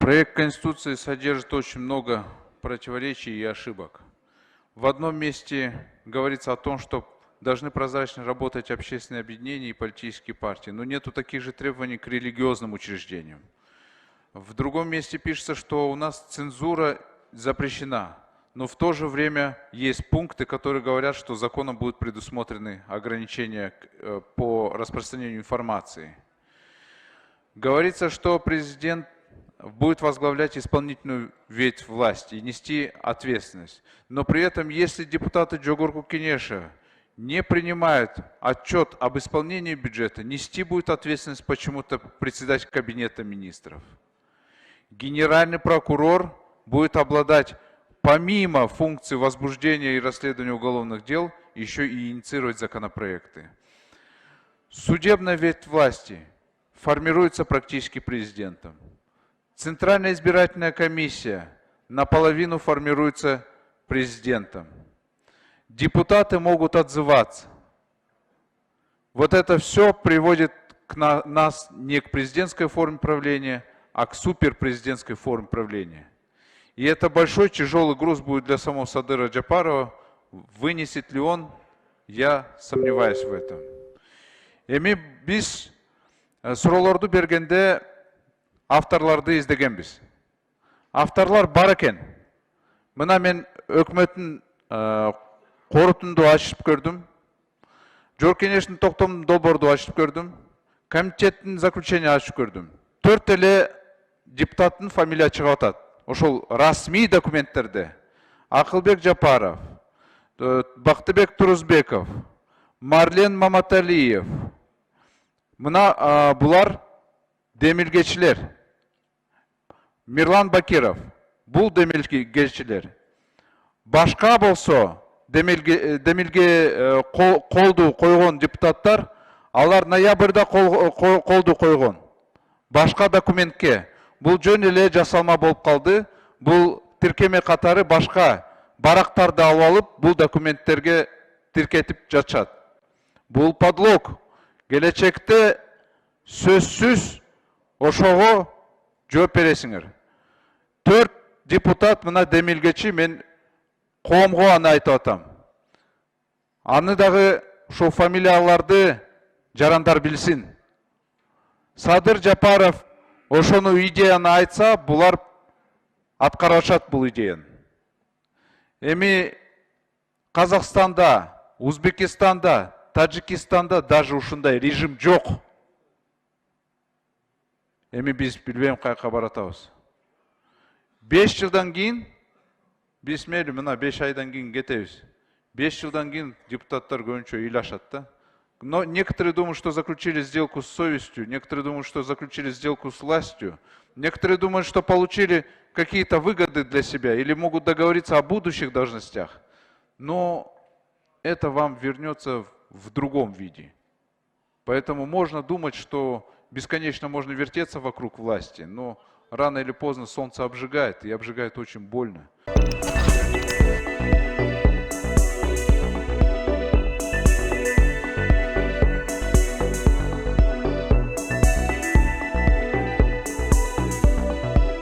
Проект Конституции содержит очень много противоречий и ошибок. В одном месте говорится о том, что должны прозрачно работать общественные объединения и политические партии, но нету таких же требований к религиозным учреждениям. В другом месте пишется, что у нас цензура запрещена, но в то же время есть пункты, которые говорят, что законом будут предусмотрены ограничения по распространению информации. Говорится, что президент будет возглавлять исполнительную ветвь власти и нести ответственность. Но при этом, если депутаты Джогорку Кенеша не принимают отчет об исполнении бюджета, нести будет ответственность почему-то председатель кабинета министров. Генеральный прокурор будет обладать, помимо функции возбуждения и расследования уголовных дел, еще и инициировать законопроекты. Судебная ветвь власти формируется практически президентом. Центральная избирательная комиссия наполовину формируется президентом. Депутаты могут отзываться. Вот это все приводит нас не к президентской форме правления, а к суперпрезидентской форме правления. И это большой тяжелый груз будет для самого Садыра Джапарова. Вынесет ли он, я сомневаюсь в этом. Эми біз сұрауларды бергенде авторларды издегенбіз. Авторлар бар екен. Мына мен өкіметтің қорытынды ашып көрдім. Жоркенештің тоқтам долборды ашып көрдім. Комитеттің заключение ашып көрдім. 4 еле депутаттың фамилия шығып атат. Ошол расми документтерде Акылбек Жапаров, Бактыбек Турузбеков, Марлен Маматалиев. Мына булар демилгечилер. Мирлан Бакиров. Бул демилгечилер. Башка болсо демилге колду койгон депутаттар, алар ноябрда колду койгон. Башка документке. Бул жөн эле жасалма болуп калды. Бул тиркеме катары башка барактарды алып алып, бул документтерге тиркетип жатышат. Бул подлог. Келечекте сөзсүз ошого жооп бересиңер. 4 депутат мына демилгечи, мен коомго аны айтып атам. Аны дагы ошол фамилияларды жарандар билсин. Садыр Жапаров ошону идеяны айтса, булар аткарышат бул идеяны. Эми Казакстанда, Узбекистанда, Таджикистанда даже ушундай режим жок. Эми биз билбейм каяка баратабыз. 5 жылдан кийин, биз мейли мына 5 айдан кийин кетебиз. 5 жылдан кийин депутаттар көбүнчө ыйлашат да. Но некоторые думают, что заключили сделку с совестью, некоторые думают, что заключили сделку с властью, некоторые думают, что получили какие-то выгоды для себя или могут договориться о будущих должностях. Но это вам вернется в другом виде. Поэтому можно думать, что бесконечно можно вертеться вокруг власти, но рано или поздно солнце обжигает, и обжигает очень больно.